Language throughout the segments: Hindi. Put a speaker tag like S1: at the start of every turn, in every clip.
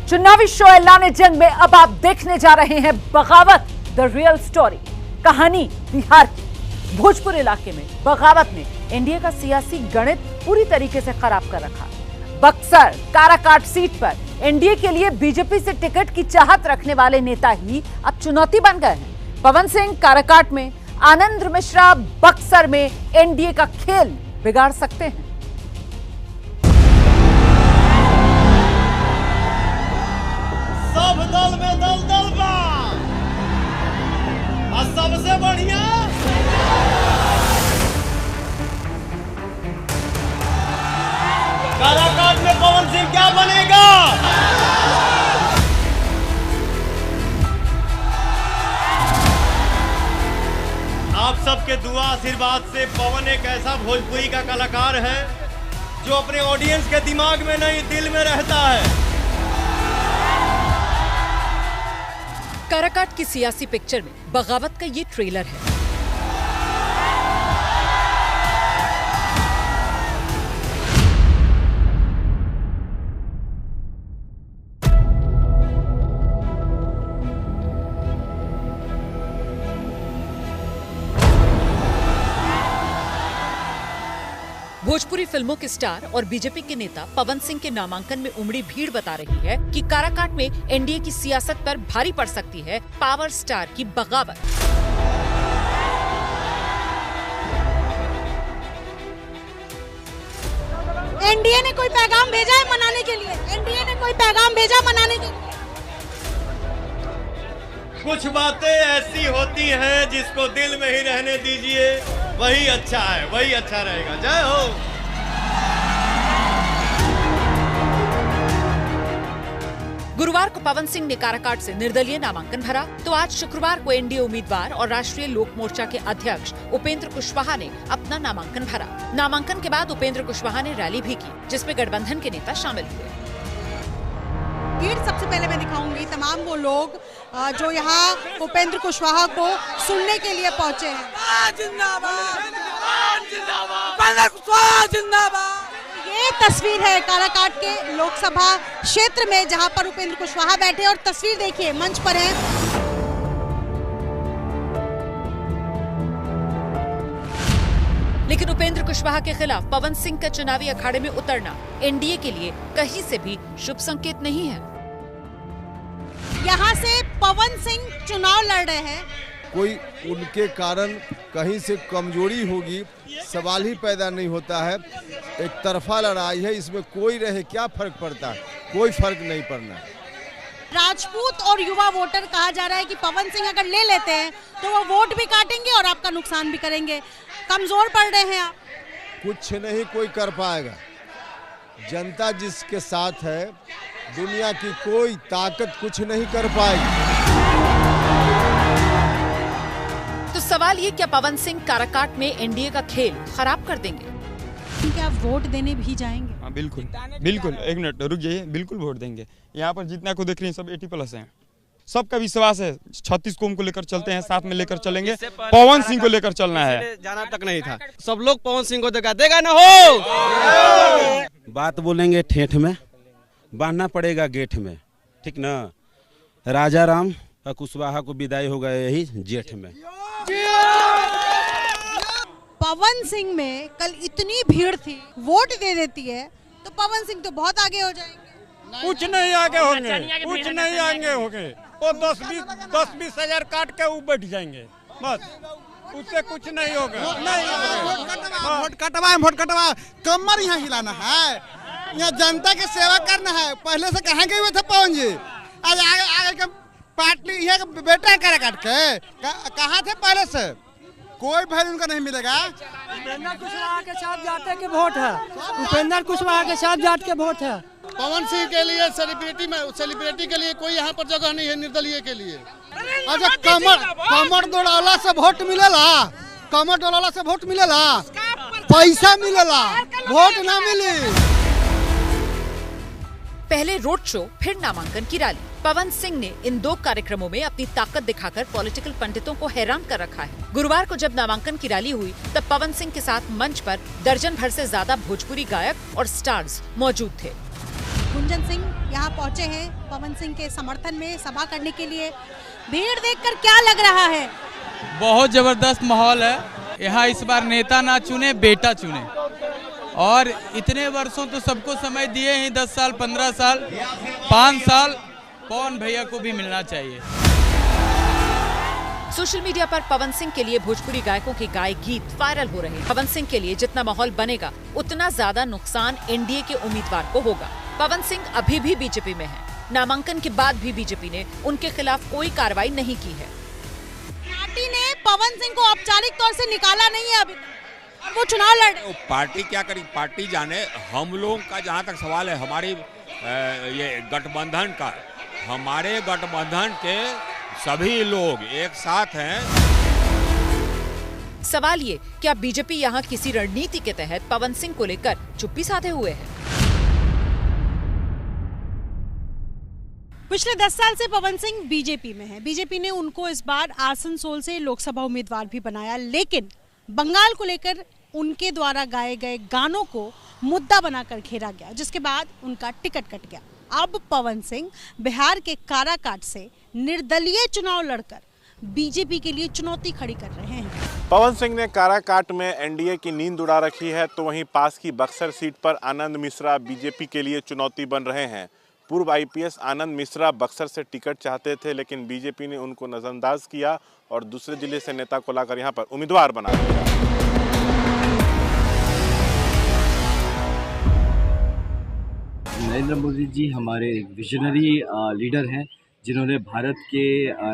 S1: चुनावी शो ऐलान जंग में अब आप देखने जा रहे हैं बगावत द रियल स्टोरी। कहानी बिहार की भोजपुर इलाके में बगावत ने एनडीए का सियासी गणित पूरी तरीके से खराब कर रखा। बक्सर काराकाट सीट पर एनडीए के लिए बीजेपी से टिकट की चाहत रखने वाले नेता ही अब चुनौती बन गए हैं। पवन सिंह काराकाट में, आनंद मिश्रा बक्सर में एनडीए का खेल बिगाड़ सकते हैं।
S2: सब दल में दल बा और सबसे बढ़िया काराकाट में पवन सिंह क्या बनेगा। आप सबके दुआ आशीर्वाद से पवन एक ऐसा भोजपुरी का कलाकार है जो अपने ऑडियंस के दिमाग में नहीं, दिल में रहता है।
S1: काराकाट की सियासी पिक्चर में बगावत का ये ट्रेलर है। भोजपुरी फिल्मों के स्टार और बीजेपी के नेता पवन सिंह के नामांकन में उमड़ी भीड़ बता रही है कि काराकाट में एनडीए की सियासत पर भारी पड़ सकती है पावर स्टार की बगावत।
S3: एनडीए ने कोई पैगाम भेजा है मनाने के लिए? एनडीए ने कोई पैगाम भेजा मनाने के लिए?
S2: कुछ बातें ऐसी होती हैं जिसको दिल में ही रहने दीजिए, वही अच्छा है, वही अच्छा रहेगा। जय हो।
S1: गुरुवार को पवन सिंह ने काराकाट से निर्दलीय नामांकन भरा, तो आज शुक्रवार को एनडीए उम्मीदवार और राष्ट्रीय लोक मोर्चा के अध्यक्ष उपेंद्र कुशवाहा ने अपना नामांकन भरा। नामांकन के बाद उपेंद्र कुशवाहा ने रैली भी की, जिसमें गठबंधन के नेता शामिल हुए।
S3: भीड़ सबसे पहले मैं दिखाऊंगी तमाम वो लोग जो यहाँ उपेंद्र कुशवाहा को सुनने के लिए पहुँचे हैं। ये तस्वीर है काराकाट के लोकसभा क्षेत्र में जहाँ पर उपेंद्र कुशवाहा बैठे, और तस्वीर देखिए मंच पर है।
S1: लेकिन उपेंद्र कुशवाहा के खिलाफ पवन सिंह का चुनावी अखाड़े में उतरना एनडीए के लिए कहीं से भी शुभ संकेत नहीं है।
S3: यहाँ से पवन सिंह चुनाव लड़ रहे हैं।
S4: कोई उनके कारण कहीं से कमजोरी होगी, सवाल ही पैदा नहीं होता है। एक तरफा लड़ाई है, इसमें कोई रहे क्या फर्क पड़ता है? कोई फर्क नहीं पड़ना।
S3: राजपूत और युवा वोटर कहा जा रहा है कि पवन सिंह अगर ले लेते हैं तो वो वोट भी काटेंगे और आपका नुकसान भी करेंगे। कमजोर पड़ रहे हैं आप।
S4: कुछ नहीं कोई कर पाएगा। जनता जिसके साथ है, दुनिया की कोई ताकत कुछ नहीं कर पाएगी।
S1: तो सवाल ये, क्या पवन सिंह काराकाट में एनडीए का खेल खराब कर देंगे?
S3: क्या वोट देने भी जाएंगे?
S5: हाँ बिल्कुल बिल्कुल, एक मिनट रुक जाइए, बिल्कुल वोट देंगे। यहाँ पर जितना को देख रहे हैं सब 80+ हैं। सबका विश्वास है 36 को उनको लेकर चलते हैं, साथ में लेकर चलेंगे। पवन सिंह को लेकर चलना है,
S6: जाना तक नहीं था। सब लोग पवन सिंह को देगा ना हो।
S7: बात बोलेंगे ठेठ में, बांधना पड़ेगा गेट में, ठीक ना। राजा राम और कुशवाहा को विदाई होगा यही जेठ में।
S3: पवन सिंह में कल इतनी भीड़ थी, वोट दे देती है तो पवन सिंह तो बहुत आगे हो जाएंगे।
S8: कुछ नहीं आगे होंगे, कुछ नहीं आगे होंगे। वो 10-20 हजार काट के वो बैठ जाएंगे, बस उससे कुछ नहीं होगा।
S9: वोट कटवा कमर यहाँ हिलाना है, यहाँ जनता की सेवा करना है। पहले से कहाँ गए हुए थे पवन जी? आज आगे के पार्टी यहाँ बेटा काराकाट के कहाँ थे पहले से? कोई वैल्यू उनका नहीं मिलेगा।
S10: उपेंद्र कुशवाहा के साथ जाते के वोट है, उपेंद्र कुशवाहा के साथ जाट के वोट है।
S9: पवन सिंह के लिए सेलिब्रिटी के लिए कोई यहाँ पर जगह नहीं है निर्दलीय के लिए। अच्छा कमर दौड़ाला से वोट मिलेला, कमर दौड़ाला से वोट मिलेला, पैसा मिलेला, वोट ना मिली।
S1: पहले रोड शो, फिर नामांकन की रैली। पवन सिंह ने इन दो कार्यक्रमों में अपनी ताकत दिखाकर पॉलिटिकल पंडितों को हैरान कर रखा है। गुरुवार को जब नामांकन की रैली हुई तब पवन सिंह के साथ मंच पर दर्जन भर से ज्यादा भोजपुरी गायक और स्टार्स मौजूद थे।
S3: गुंजन सिंह यहाँ पहुंचे हैं पवन सिंह के समर्थन में सभा करने के लिए। भीड़ देखकर क्या लग रहा है?
S11: बहुत जबरदस्त माहौल है यहाँ। इस बार नेता ना चुने, बेटा चुने। और इतने वर्षों तो सबको समय दिए हैं, 10 साल, 15 साल, 5 साल, पवन भैया को भी मिलना चाहिए।
S1: सोशल मीडिया पर पवन सिंह के लिए भोजपुरी गायकों के गाए गीत वायरल हो रहे हैं। पवन सिंह के लिए जितना माहौल बनेगा उतना ज्यादा नुकसान एनडीए के उम्मीदवार को होगा। पवन सिंह अभी भी बीजेपी में हैं। नामांकन के बाद भी बीजेपी ने उनके खिलाफ कोई कार्रवाई नहीं की है।
S3: पार्टी ने पवन सिंह को औपचारिक तौर से निकाला नहीं है अभी तक, वो चुनाव लड़ रहे।
S12: पार्टी क्या करी, पार्टी जाने। हम लोगों का जहाँ तक सवाल है, हमारी ये गठबंधन का, हमारे गठबंधन के सभी लोग एक साथ हैं।
S1: सवाल ये, क्या बीजेपी यहाँ किसी रणनीति के तहत पवन सिंह को लेकर चुप्पी साधे हुए है?
S3: पिछले 10 साल से पवन सिंह बीजेपी में है। बीजेपी ने उनको इस बार आसनसोल से लोकसभा उम्मीदवार भी बनाया, लेकिन बंगाल को लेकर उनके द्वारा गाए गए गानों को मुद्दा बनाकर घेरा गया, जिसके बाद उनका टिकट कट गया। अब पवन सिंह बिहार के काराकाट से निर्दलीय चुनाव लड़कर बीजेपी के लिए चुनौती खड़ी कर रहे हैं।
S13: पवन सिंह ने काराकाट में एनडीए की नींद उड़ा रखी है, तो वहीं पास की बक्सर सीट पर आनंद मिश्रा बीजेपी के लिए चुनौती बन रहे हैं। पूर्व आईपीएस आनंद मिश्रा बक्सर से टिकट चाहते थे, लेकिन बीजेपी ने उनको नजरअंदाज किया और दूसरे जिले से नेता को लाकर यहां पर उम्मीदवार बना दिया।
S14: नरेंद्र मोदी जी हमारे एक विजनरी लीडर हैं, जिन्होंने भारत के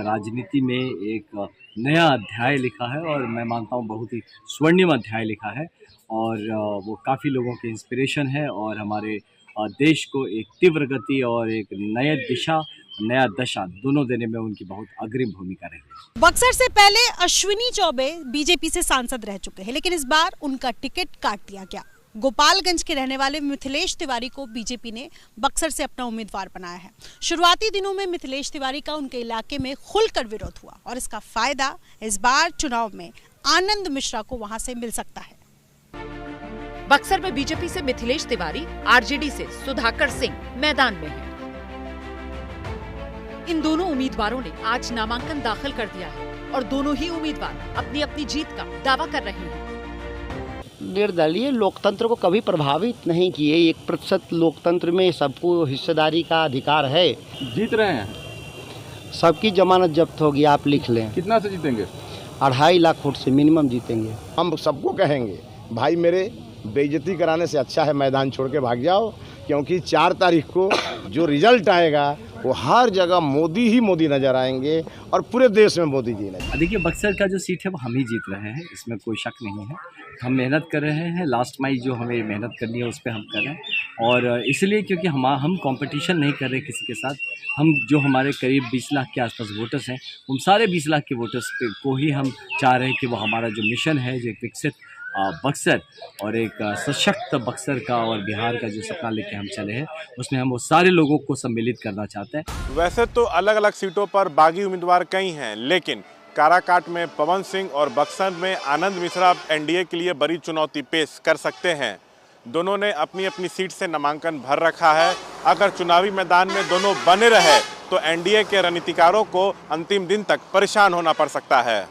S14: राजनीति में एक नया अध्याय लिखा है और मैं मानता हूँ बहुत ही स्वर्णिम अध्याय लिखा है। और वो काफ़ी लोगों के इंस्पिरेशन है और हमारे देश को एक तीव्र गति और एक नया दिशा, नया दशा दोनों देने में उनकी बहुत अग्रिम भूमिका रही।
S3: बक्सर से पहले अश्विनी चौबे बीजेपी से सांसद रह चुके हैं, लेकिन इस बार उनका टिकट काट दिया गया। गोपालगंज के रहने वाले मिथिलेश तिवारी को बीजेपी ने बक्सर से अपना उम्मीदवार बनाया है। शुरुआती दिनों में मिथिलेश तिवारी का उनके इलाके में खुलकर विरोध हुआ और इसका फायदा इस बार चुनाव में आनंद मिश्रा को वहां से मिल सकता है।
S1: बक्सर में बीजेपी से मिथिलेश तिवारी, आरजेडी से सुधाकर सिंह मैदान में हैं। इन दोनों उम्मीदवारों ने आज नामांकन दाखिल कर दिया है और दोनों ही उम्मीदवार अपनी अपनी जीत का दावा कर रहे हैं।
S15: निर्दलीय लोकतंत्र को कभी प्रभावित नहीं किए। 1% लोकतंत्र में सबको हिस्सेदारी का अधिकार है।
S16: जीत रहे हैं,
S15: सबकी जमानत जब्त होगी, आप लिख लें।
S16: कितना से जीतेंगे?
S15: 2.5 लाख वोट से मिनिमम जीतेंगे।
S17: हम सबको कहेंगे, भाई मेरे बेइज्जती कराने से अच्छा है मैदान छोड़ के भाग जाओ, क्योंकि 4 तारीख को जो रिजल्ट आएगा वो हर जगह मोदी ही मोदी नजर आएंगे और पूरे देश में मोदी जी नजर।
S14: देखिए, बक्सर का जो सीट है वो हम ही जीत रहे हैं, इसमें कोई शक नहीं है। हम मेहनत कर रहे हैं, लास्ट माइल जो हमें मेहनत करनी है उस पर हम कर रहे हैं। और इसलिए क्योंकि हम कंपटीशन नहीं कर रहे किसी के साथ। हम जो हमारे करीब 20 लाख के आसपास वोटर्स हैं, उन सारे 20 लाख के वोटर्स को ही हम चाह रहे हैं कि वो हमारा जो मिशन है, जो एक विकसित बक्सर और एक सशक्त बक्सर का और बिहार का जो सपना लेके हम चले हैं, उसमें हम वो सारे लोगों को सम्मिलित करना चाहते हैं।
S13: वैसे तो अलग अलग सीटों पर बागी उम्मीदवार कई हैं, लेकिन काराकाट में पवन सिंह और बक्सर में आनंद मिश्रा एनडीए के लिए बड़ी चुनौती पेश कर सकते हैं। दोनों ने अपनी अपनी सीट से नामांकन भर रखा है। अगर चुनावी मैदान में दोनों बने रहे तो एनडीए के रणनीतिकारों को अंतिम दिन तक परेशान होना पड़ सकता है।